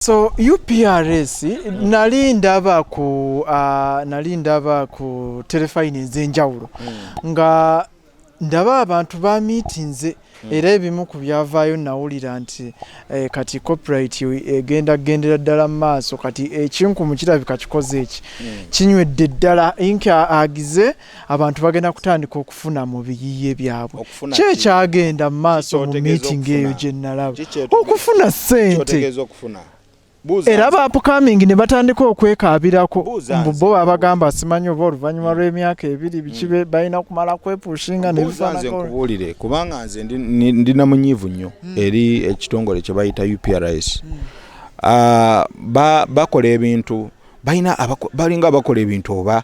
So UPRS nali ndaba ku telefine ez'enjawulo nga ndaba abantu ba meetings era ebimu ku byavaayo nawulira nti kati corporate egenda gendera ddala maaso kati ekinkumu kirabika kikoze eki kinywedde ddala inka agize abantu bagenda kutandika okufuna mu biyiye byabwe kyekyagenda mu maaso mu meeting eyo gye nalaba okufuna ssente era upcoming ne batandika okwekaabirako bo abagamba simanyi oba oluvannyuma lw'emyaka ebiri bikibe balina kumala kwepushinga ne bifaanakubulire kubanga nze ndina munyiivu nnyo eri ekitongole kye bayita UPRS. Bakola ebintu balinga abakola ebintu oba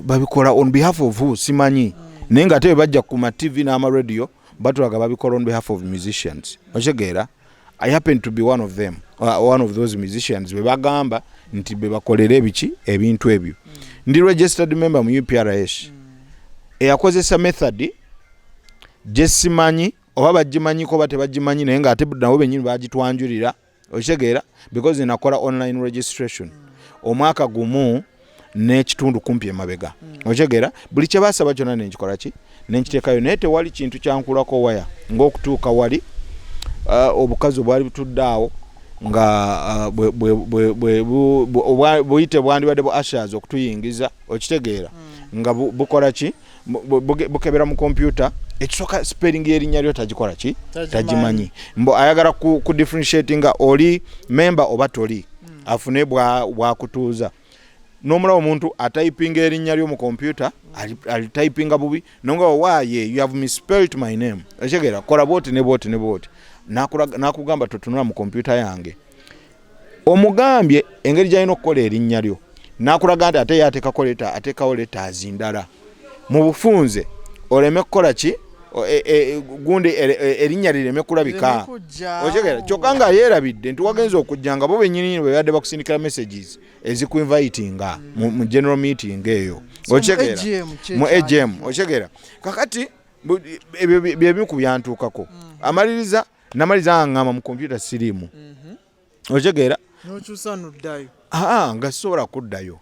babikola on behalf of who simanyi naye nga ate bajja ku ma TV n'ama radio batulaga babikola on behalf of musicians. Otegeera I happen to be one of them, one of those musicians. Bagamba nti bebakolera ebintu ebyo. Ndi registered member mu UPRS. Eyakozesa method jesimanyi oba bagimanyi ko bate bagimanyi naye nga ate nabo benyini bagitwanjulira. Otegeera because nakola online registration. Omwaka gumu n'ekitundu kumpi emabega. Otegeera buli kye basaba kyonna n'ekikola ki n'ekiteekayo naye tewali kintu kyankulako waya ng'okutuuka wali obukazi bwali butuddaawo nga buyite bwandibadde bu ushers okutuyingiza okitegeera nga bukola ki bukebera mu computer ekisooka spelling y'erinnya lyo tagikola ki tagimanyi mbo ayagala ku differentiating nga oli member oba toli afune bwakutuuza n'omulaba omuntu atypinga erinnya lyo mu computer alitypinga bubi nonga waaye you have misspelled my name okitegeera kola bwoti ne bwoti ne bwoti nakugamba totunula mu computer yange omugambye engeri gyalina okukola erinnya lyo nakulaga nti ate yateekako leta ateekawo leta azindala mu bufunze oleme kukola ki gundi erinnya lireme kulabika otegeera kyokka nga yeerabidde nti wagenza okujja nga bo bennyini bwe badde bakusindikira messages ezikuinvitinga mu general meeting eyo otegeera mu AGM otegeera kakati byebimu ku byantuukako amaliriza namaliza ngama mu computer sirimu otegeera n'okyusa n'oddayo nga sisobola kuddayo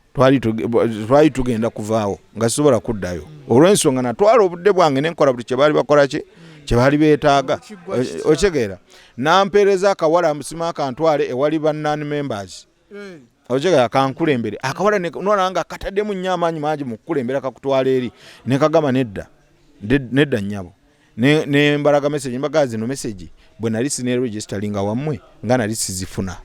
twali tugenda kuvaawo nga sisobola kuddayo olw'ensonga natwala obudde bwange nenkola buli kye baali bakola ki kye baali beetaaga otegeera nampeereza akawala musima akantwale ewali bannani members otegeera kankulembere akawala nolaba nga kataddemu nnyo amaanyi mangi mu kukulembera kakutwala eri ne kagamba nedda nnyabo ne mbalaga message mbaga zino message bwe nali sine registeringa wammwe nga nali sizifuna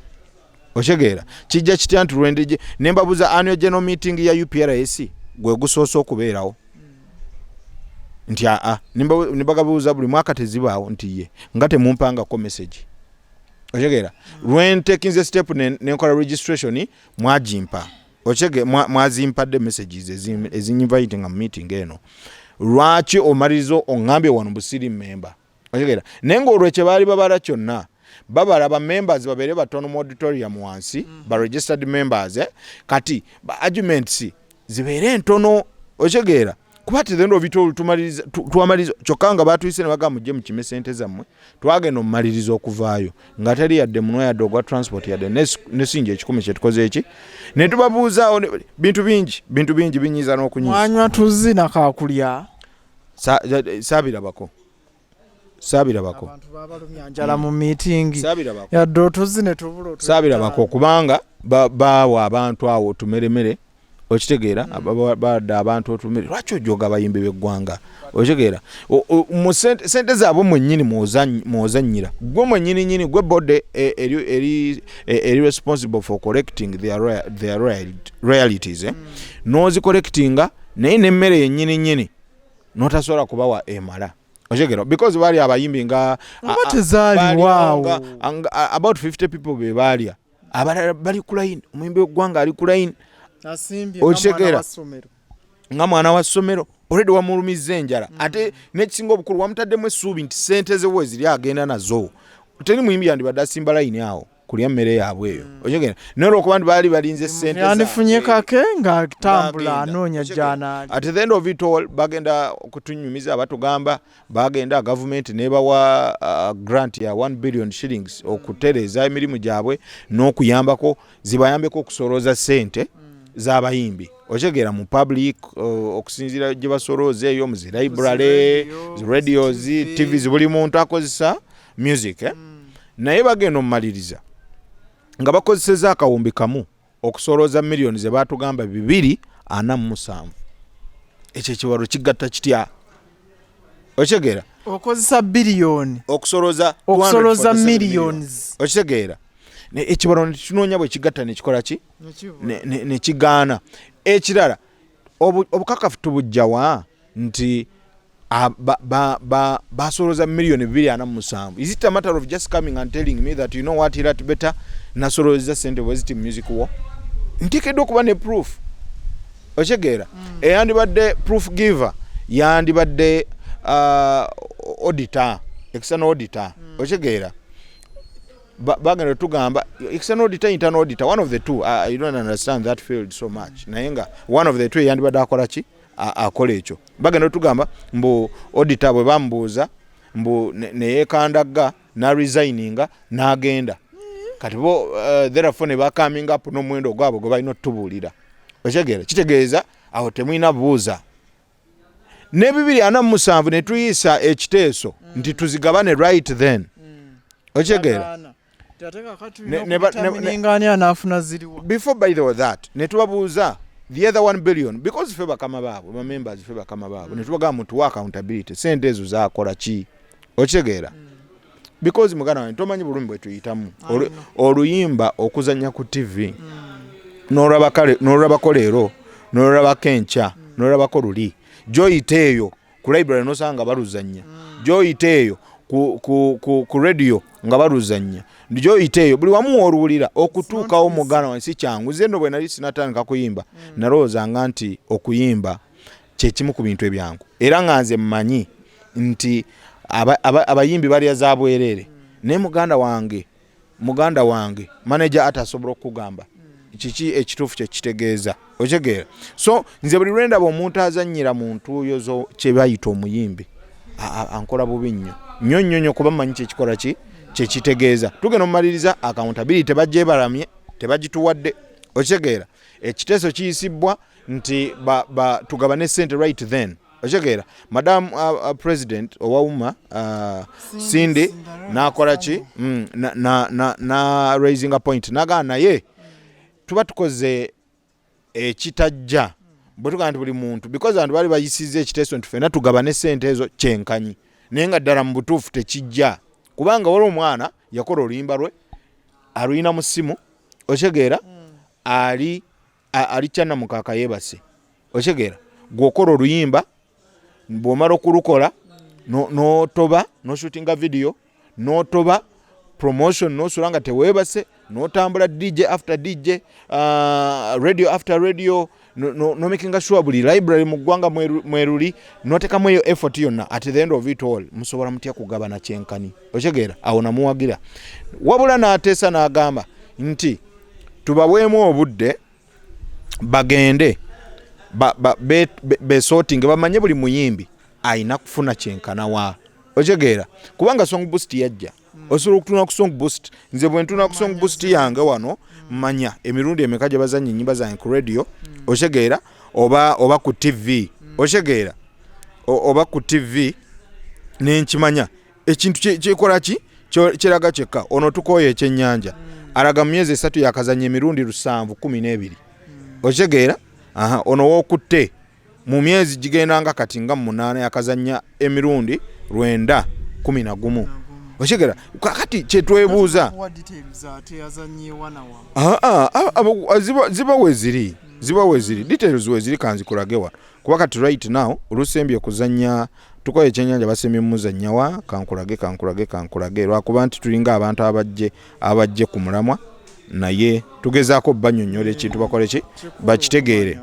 otegeera kijja kitya nti lwendeje ne mbabuza annual general meeting ya UPRS gwe gusoose okubeerawo nti ne bagabuuza buli mwaka tezibaawo nti ye nga temumpangako message otegeera lwentekinze step nenkola registration mwagimpa otegeera mwazimpadde messages ezinvitinga mu meeting eno lwaki omalirizo ongambye wano busiri member otegeera naye ng'olwekye baali babala kyonna babala ba members babere batono mu auditorium wansi ba registered members kati ba arguments zibeere ntono otegeera kuba tezendo bitolu tumaliriza kyokka nga batuyise ne bagamba mujje mu kime sente zammwe twagenda omumaliriza okuvaayo nga teri yadde muno yadde ogwa transport yadde nesinja ekikumi kye tukoze eki ne tubabuuzaawo bintu bingi binyiza n'okunyiza mwanywa tuzzi nakakulya saabirabako abantu babalumya njala mu meeting yadde otuzzi ne tubula saabirabako kubanga baawa abantu awo tumeremere okitegeera badda abantu otumere lwaki ojoga abayimbi b'eggwanga okitegeera mu sente zaabo mwennyini mwozannyira gwe mwennyini gwe bode eri responsible for correcting their realities n'ozicollectinga naye n'emmere yennyini n'otasobola kubawa emala otegeera because baali abayimbi nga about 50 people be baalya abalala bali ku line omuyimbi w'eggwanga ali ku line otegeera nga mwana wa ssomero olwedde wamulumizza enjala ate n'ekisinga obukulu wamutaddemu essuubi nti sente ze we ziri agenda nazo teri muyimbi yandibadde asimba layini awo kulya mmere yaabwe eyo okitegeera naye olwokuba nti baali balinze ssente yandifunye kake ng'atambula anoonya gy'anaali at the end of it all bagenda okutunyumiza abatugamba bagenda gavumenti nebawa grant ya 1 billion shillings okutereeza emirimu gyabwe n'okuyambako zibayambeko okusolooza ssente z'abayimbi okitegeera mu public okusinziira gye basolooza eyo mu zi library radios tvs buli muntu akozesa music naye bagenda omumaliriza nga bakozeseza akawumbi kamu okusolooza miliyoni ze batugamba 247 ekyo ekiwalo kigatta kitya okitegeera okozesa biliyoni okusolooza millions okitegeera ekiwalo netunoonya bwe kigatta nekikola ki nekigaana ekirala obukakafu tubujjawa nti basolooza miliyoni 247 is it a matter of just coming and telling me that you know what irat better nasolooza sente bweziti music wo nteekeddwa okuba ne proof okitegeera eyandibadde proof giver yandibadde auditor external auditor okitegeera bagenda tugamba external auditor internal auditor one of the two you don't understand that field so much naye nga one of the two yandibadde akola ki akola ekyo bagenda tugamba mbu auditor bwe bambuuza mbu neyekandaga na resigninga n'agenda kati bo therefore ne bacoming up n'omuwendo gwabwe gwe balina otubuulira okitegeera kitegeeza awo temulina buuza ne 247 ne tuyisa ekiteeso nti tuzigabane right then okitegeera before by the way that ne tubabuuza the other 1 billion because fe bakama baabwe ba members fe bakama baabwe ne tubagamba muntu wa accountability sente ezo zakola ki okitegeera because mugana wange tomanyi bulumi bwe tuyitamu oluyimba okuzanya ku TV n'olaba kolero n'olaba kencha n'olaba koluli joyiteeyo ku library nosanga baluzanya joyiteeyo ku radio nga baluzanya joyiteeyo buli wamu oluwulira okutuukawo mugana wange si kyangu nze nno bwe nali sinatandika kuyimba nalowoozanga nti okuyimba kyekimu ku bintu ebyangu era nga nze mmanyi nti abayimbi balya za bwerere naye muganda wange manager atasobola okugamba kiki ekituufu kyekitegeeza okitegeera so nze buli lwendaba omuntu azannyira muntu oyo kye bayita omuyimbi ankola bubi nnyo kuba mmanyi kyekikola ki kyekitegeeza tugenda omumaliriza accountability bagyebalamye tebagituwadde okitegeera ekiteeso kiyisibwa nti tugabane sente right then okitegeera madam president owawuma Cindy nakola ki na raising a point nagaa naye tuba tukoze ekitajja bwe tugamba nti buli muntu because abantu bali bayisiza ekiteeso nti fena tugabane sente ezo kyenkanyi naye nga ddala mu butuufu tekijja kubanga wali omwana yakola oluyimba lwe aluyina mu ssimu okitegeera ali kyanna mukaaka yeebase okitegeera gwokola oluyimba bw'omala okulukola n'otoba n'oshootinga video n'otoba promotion n'osula nga teweebase n'otambula DJ after DJ radio after radio no making sure buli library mu ggwanga mweruli n'otekamu eyo effort yonna at the end of it all musobola mutya kugabana kyenkani okitegeera awo namuwagira wabula n'ateesa n'agamba nti tubaweemu obudde bagende besorting bamanye buli muyimbi ayina kufuna kyenkana wa okitegeera kubanga song boost yajja osobola okutuna ku song boost nze bwe ntuna ku song boost yange wano manya emirundi emeka gye bazanya ennyimba zange ku radio okitegeera oba ku TV okitegeera oba ku TV nenkimanya ekintu kyekola ki kiraga kyekka ono tukooye ekyennyanja alaga mu myezi 3 yakazanya emirundi 712 okitegeera ono wookutte mu myezi gigendanga kati nga 8 yakazanya emirundi 911 okitegeera kakati kyetwebuuza ziba weziri details weziri kanzikulagewa kuba kati right now olusembye okuzanya tukoye ekyennyanja basembye muzanyawa kankulage lwakuba nti tulinga abantu abajje ku mulamwa naye tugezaako banyonyola ekintu bakole ki bakitegeere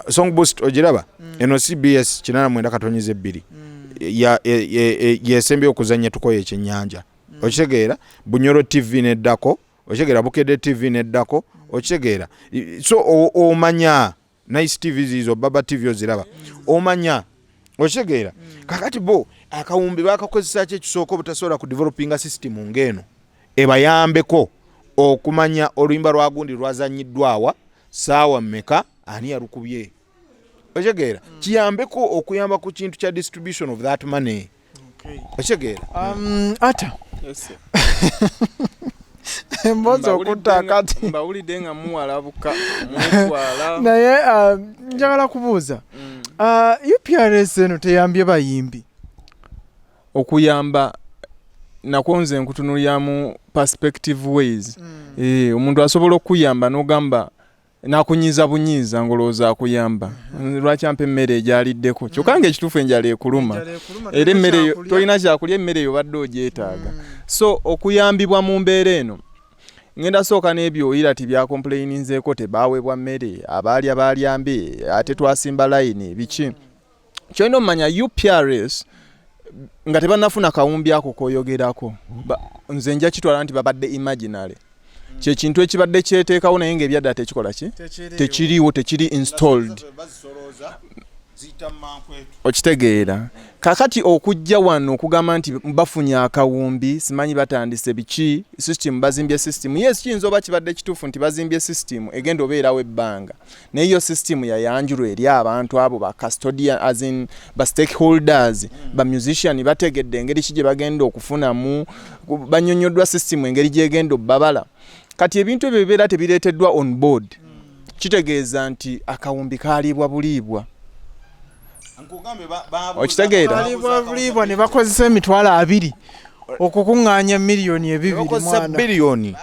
song boost ogiraba eno CBS 89.2 yesembye okuzanya tukoye ekyennyanja okitegeera Bunyoro TV neddako okitegeera Bukedde TV neddako okitegeera so omanya Nice TV zizo Baba TV oziraba omanya okitegeera kakati bo akawumbi bakakozesa kye kisooka obutasobola ku developinga system ngeno ebayambeko okumanya oluyimba lwa gundi lwazanyiddwawa saawa mmeka ani yarukubye okitegeera kiyambeko okuyamba ku kintu kya distribution of that money okitegeera ata mbozo okutakati mbawulidde nga muwalabuka mutwala naye njagala kubuuza UPRS eno teyambye bayimbi okuyamba nakonze nkutunulyamu perspective ways omuntu asobola okuyamba n'ogamba nakunyiza bunyiza ngolooza akuyamba lwaki ampa emmere egyaliddeko kyokka ng'ekituufu enjala ekuluma era emmere tolina kyakulya emmere eyo badde ogyetaaga so okuyambibwa mu mbeera eno ngenda sooka n'ebyo oyira tibyakomplaininzeeko tebaweebwa mmere abaali abalyambe ate twasimba layini biki kyolina omumanya UPRS nga tebannafuna kawumbi ako koyogerako nze nja kitwala nti babadde imaginary kyekintu ekibadde kyeteekawo naye ng'ebyadda tekikola ki tekiriwo tekiri installed okitegeera kakati okujja wano okugamba nti bafunye akawumbi simanyi batandise biki system bazimbye system yes kiyinza oba kibadde kituufu nti bazimbye system egenda obeerawo ebbanga naye iyo system yayanjulwa eri abantu abo ba custodian as in ba stakeholders ba musician bategedde engeri ki gye bagenda okufunamu banyonyoddwa system engeri gyegenda obbabala kati ebintu ebyo bibeera tebireeteddwa on board kitegeeza nti akawumbi kaalibwa buliibwa okitegeera bulibwa ne bakozesa emitwalo 2 okukunganya miliyoni 2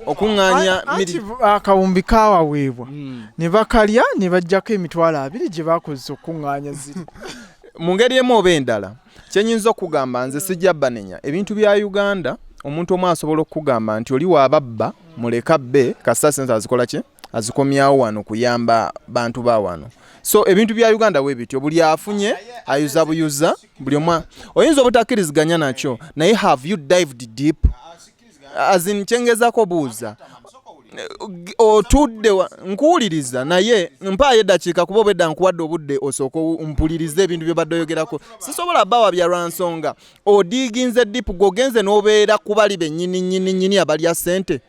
okunganya akawumbi kawaweebwa ne bakalya ne bajjako emitwalo 2 gye bakozesa okukunganya ziri mu ngeri emu oba endala kyenyinza okugamba nze sijja banenya ebintu bya Uganda omuntu omu asobola okugamba nti oli waababba muleka bbe kasita sense azikola ki azikomyawo wano kuyamba bantu ba wano so ebintu bya Uganda we bityo buli afunye ayuza buyuza buli omwa oyinza obutakkiriziganya nakyo naye have you dived deep as in kyengezako buuza otudde nkuwuliriza naye mpaayo eddakiika kuba obedda nkuwadde obudde osooka mpulirize ebintu bye badde oyogerako sisobola bawa bya lwansonga odiiginze dipu gwogenze n'obeera kubali bennyini abalya ssente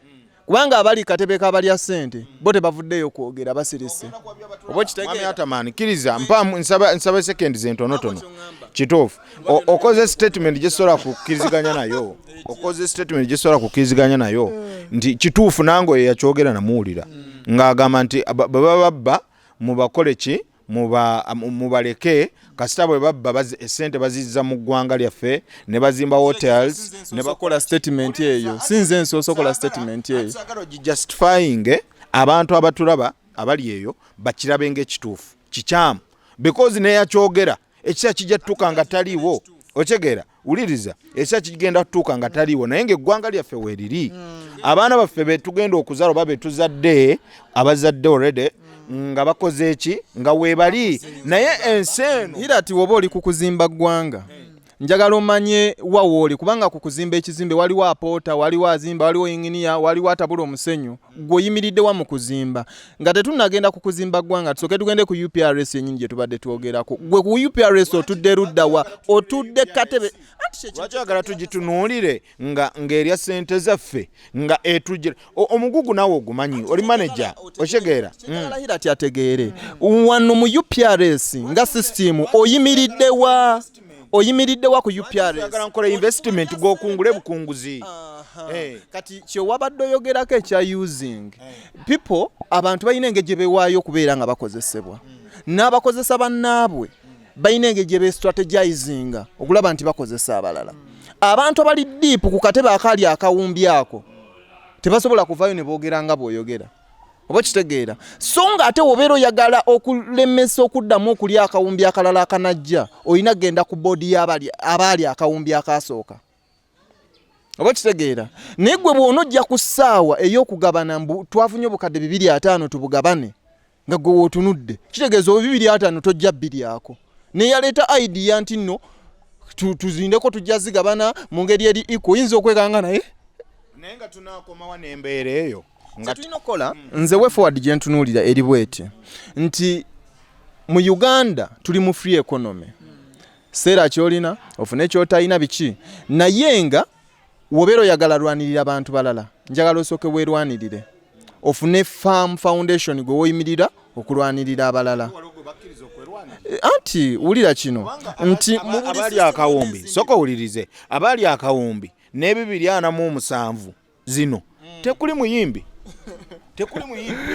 kubanga abali katebe kabalya ssente bo tebavuddeyo kwogera basirise oba kitegeera kiriza nsaba sekendi zentonotono kituufu okoze statement gyesobola kukkiriziganya nayo nti kituufu nange oyo yakyogera namuwulira ng'agamba nti baba babba mubakole ki mubaleke kasita bwe babba essente bazizza mu ggwanga lyaffe ne bazimba hotels ne bakola statement eyo sinze nsosokola statement eyo justifying abantu abatulaba abali eyo bakirabe ng'ekituufu kikyamu because neyakyogera ekisa kijja tutuuka nga taliiwo okitegeera wuliriza ekisa kigenda tutuuka nga taliiwo naye ng'eggwanga lyaffe weeriri abaana baffe betugenda okuzaala oba betuzadde abazadde already nga bakoze eki nga weebali naye ensi eno hirati woba oli kukuzimba ggwanga njagala omanye wawooli kubanga kukuzimba ekizimbe waliwo apoota waliwo azimba waliwo inginiya waliwo atabula omusenyu gw'oyimiriddewa mu kuzimba nga tetunnagenda kukuzimba ggwanga tusooke tugende ku UPRS yennyini gye tubadde twogerako gwe ku UPRS otudde luddawa otudde katebe lwaki agala tugitunuulire ng'erya ssente zaffe nga etujjira omugugu naawe ogumanyi oli manager okitegeera alahira ti ategeere wano mu UPRS nga system oyimiriddewa ku UPRS agala nkola investment gw'okungula bukunguzi kati kyewabadde oyogerako ekya using people abantu balina engeri gye bewaayo okubeera nga bakozesebwa n'abakozesa bannaabwe balina engeri gye bestrategizinga okulaba nti bakozesa abalala abantu abali diipu ku katebe akaali akawumbi ako tebasobola kuvaayo ne boogera nga bw'oyogera oba kitegeera so nga ate wobeera oyagala okulemesa okuddamu okulya akawumbi akalala akanajja olina genda ku boodi abaali akawumbi akasooka oba kitegeera naye gwe bw'onojja ku ssaawa ey'okugabana twafunye obukadde 250 tubugabane nga gwe wootunudde kitegeeza 250 tojja 2 ako naye yaleeta idea nti nno tuzindeko tujja zigabana mu ngeri eri iko oyinza okwekanga naye naye nga tunakomawa n'embeera eyo nga tulina okukola nze we forward gye ntunuulira eri bweti nti mu Uganda tuli mu free economy seera kyolina ofune kyotalina biki naye nga wobeera oyagala lwanirira abantu balala njagala osooke weerwanirire ofune farm foundation gwe woyimirira okulwanirira abalala anti wulira kino nti abali akawumbi soko wulirize abali akawumbi ne247 zino tekuli muyimbi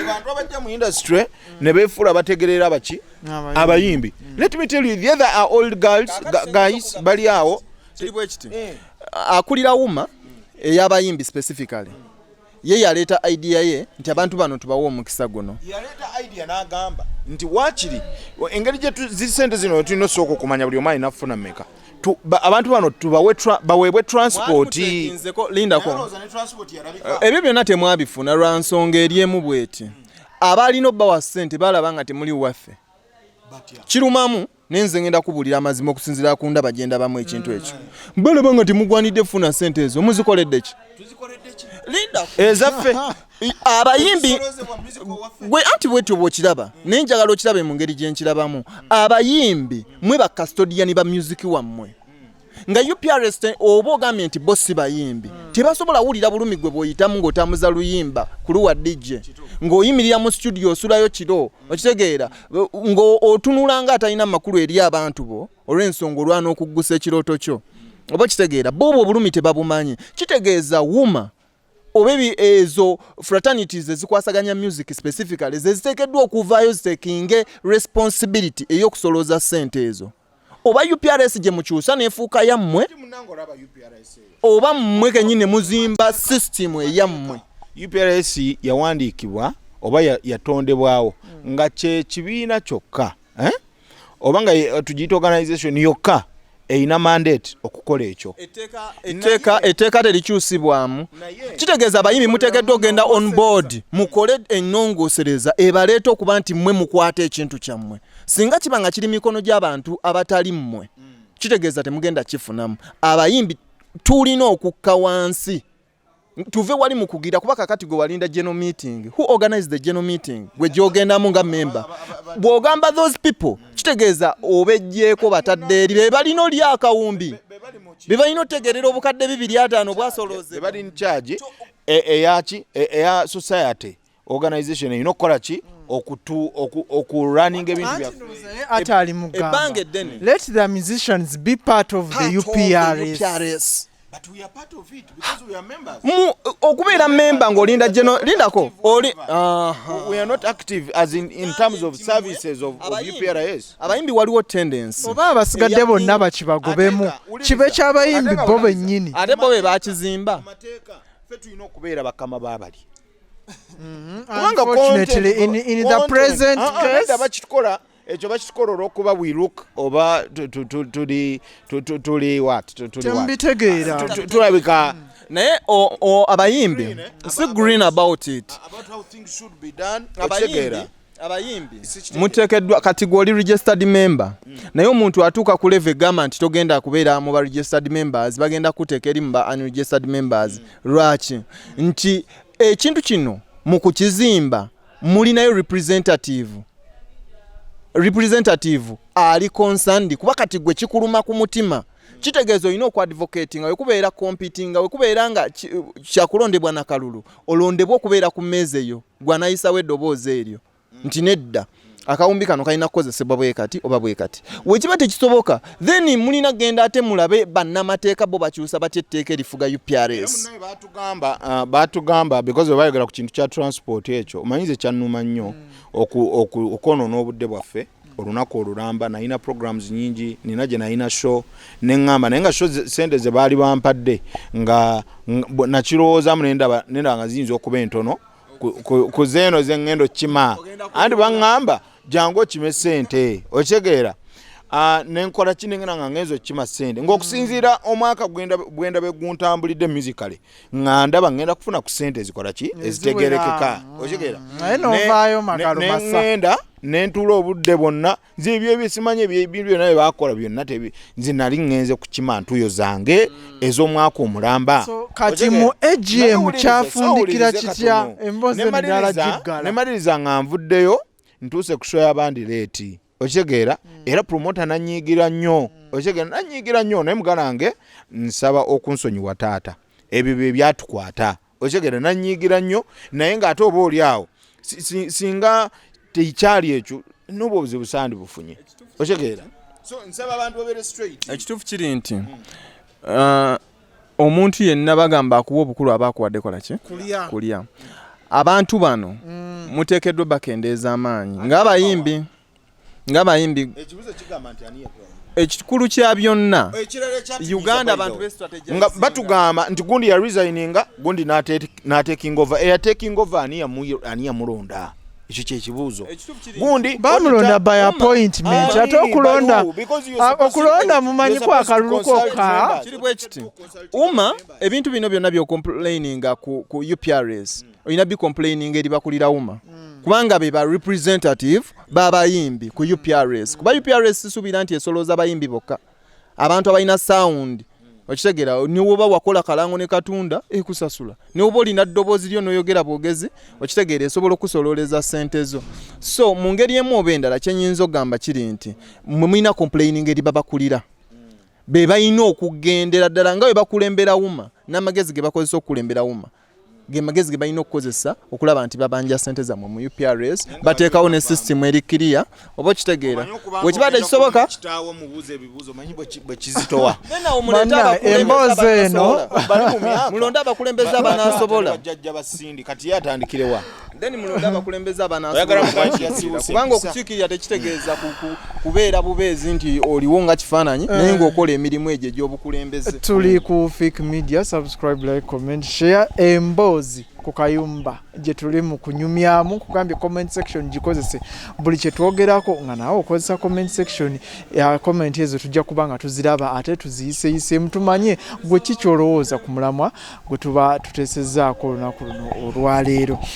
bantu abajja mu industry ne beefula bategerera baki abayimbi. Let me tell you the other are old guys bali awo akulira wuma ey'abayimbi specifically ye yaleeta idea ye nti abantu bano tubawo omukisa guno yaleeta idea n'agamba nti wakiri engeri gye zisente zino tulina sooka okumanya buli omu alina kufuna mmeka abantu bano baweebwe transport lindako ebyo byonna temwabifuna lwa nsonga eri emu bweti abaalina obbawa ssente balaba nga temuli waffe kirumamu nenze ngenda kubulira amazima okusinziira ku ndaba genda bamu ekintu ekyo balaba nga temugwanidde funa ssente ezo muzikoledde ki ezaffe abayimbi gwe anti bwetyo bw'okiraba naye njagala okirabe mu ngeri gye nkirabamu abayimbi mwe bakastodiani ba music wammwe nga UPRS oba ogambye nti bo si bayimbi tebasobola wulira bulumi gwe bw'oyitamu ng'otambuza luyimba ku luwa DJ ng'oyimirira mu studio osulayo kiro okitegeera ng'otunula nga atalina makulu eri abantu bo olw'ensonga olwana okuggusa ekirooto kyo oba okitegeera bo obwo bulumi tebabumanyi kitegeeza wuma obebi ezo fraternities ezikwasaganya music specifically zeziteekeddwa okuvaayo zitekinge responsibility ey'okusolooza ssente ezo oba UPRS gye mukyusa neefuuka yammwe oba mmwe kennyini muzimba system eyammwe. UPRS yawandiikibwa oba yatondebwawo nga kye kibiina kyokka oba nga tugiyita organization yokka eyina mandate okukola ekyo etteeka terikyusibwamu kitegeeza abayimbi muteekeddwa ogenda on board mukole ennongoosereza ebaleeta okuba nti mmwe mukwata ekintu kyammwe singa kiba nga kiri mikono gy'abantu abatali mmwe kitegeeza temugenda kifunamu abayimbi tulina okukka wansi tuve wali mukugira kuba kakati gwe walinda general meeting who organized the general meeting gwe gyogendamu nga member bw'ogamba those people kitegeeza obejjeeko batadde eri be balina oli akawumbi be balina otegerera obukadde 250 bwasolooze bali in charge eya society organization erina okukola ki okurunning ebintu byaffe ate ali mugamba let the musicians be part of the UPRS. But we are part of it because we are members. Okubeera member ng'olinda lindako oli we are not active as in terms of services of UPRS. Abayimbi waliwo tendency oba abasigadde bonna bakibagobemu kibe ky'abayimbi bo bennyini ate bo be bakizimba amateeka ffe tulina okubeera bakama baabali. Unfortunately in the present case abakitukola ekyo bakitukola olw'okuba we look oba tuli what tembitegeera tulabika naye abayimbi si green about it about how things should be done. abayimbi muteekeddwa kati gw'oli registered member naye omuntu atuuka ku level gamba nti togenda kubeera mu ba registered members bagenda kuteeka eri mu ba unregistered members lwaki nti ekintu kino mu kukizimba mulinayo representative ali concerned kuba kati gwe kikuluma ku mutima kitegeeza olina okwadvocating nga wekubeera competing nga wekubeera nga kyakulondebwa na kalulu olondebwa okubeera ku mmeeza eyo gwanayisawo eddoboozi eryo nti nedda akawumbi kano kalina kukozesebwa bwe kati oba bwe kati wekiba tekisoboka then mulina genda ate mulabe bannamateeka bo bakyusa batya etteeka erifuga UPRS. Batugamba because bayogera ku kintu kya transport ekyo omanyize kyannuma nnyo okwonoona obudde bwaffe olunaku olulamba nalina programs nyingi nina gye nalina show neŋŋamba naye nga show sente ze baali bampadde nga nakirowoozaamu nendaba nga ziyinza okuba entono ku zeeno zeŋŋendo kima anti baŋŋamba jangu okime ssente okitegeera nenkola kinengena nga ngezo kima sente ng'okusinziira omwaka gwenda beguntambulidde musically nga ndaba ngenda kufuna ku sente ezikola ki ezitegerekeka okitegeera nengenda nentuula obudde bwonna nze ebyo ebisimanye ebintu byonna bye bakola byonna nze nali ngenze ku kima ntuyo zange ez'omwaka omulamba kati mu AGM kyafundikira kitya emboozi endala giggala nemaliriza nga nvuddeyo ntuuse ku show y'abandi leeti okitegeera era promota nanyiigira nnyo okitegeera nanyiigira nnyo naye mugalange nsaba okunsonyiwa taata ebyo bye byatukwata okitegeera nanyiigira nnyo naye ng'ate oba oli awo singa tekyali ekyo n'oba obuzibu sandi bufunye okitegeera so nsaba abantu babeere straight ekituufu kiri nti omuntu yenna bagamba akuwa obukulu aba akuwadde kola ki kulya abantu bano muteekeddwa bakendeeza amaanyi ng'abayimbi ekikulu kya byonna Uganda abantu be strategy nga batugamba nti gundi ya resigninga gundi n'ataking over taking over ani yamulonda ekyo kyekibuuzo gundi bamulonda by appointment ate okulonda mumanyiku akalulu kokka kiri bwe kiti ebintu bino byonna by'ocomplaininga ku UPRS olina bicomplaining eri bakulira kubanga be ba representative b'abayimbi ku UPRS kuba UPRS sisuubira nti esolooza abayimbi bokka abantu abalina sound okitegeera niwoba wakola kalango ne katunda ekusasula niwoba olina ddoboozi lyo n'oyogera bwogezi okitegeera esobola okusolooleza ssente zo so mu ngeri emu oba endala kyenyinza okugamba kiri nti mulina complaining eri babakulira be balina okugendera ddala nga bwe bakulembera n'amagezi ge bakozesa okukulembera ge magezi ge balina okukozesa okulaba nti babanja ssente zammwe mu UPRS bateekawo ne system eri clear oba okitegeera bwekibadde kisoboka kitaawo mubuuza ebibuuzo manyi bwe kizitowa emboozi eno mulonda abakulembeze abanaasobola jjajja basindi kati yatandikirewa mulonda abakulembeze abanaasobola kubanga okukiikirira tekitegeeza kubeera bubeezi nti oliwo nga kifaananyi naye ng'okola emirimu egyo egy'obukulembeze tuli ku Fik Media subscribe like comment share emboozi ku kayumba gye tuli mu kunyumyamu kugambye comment section gikozese buli kye twogerako nga naawe okozesa comment section ya comment ezo tujja kuba nga tuziraba ate tuziyiseyisemu tumanye gwe kikyolowooza ku mulamwa gwe tuba tuteesezzaako olunaku luno olwaleero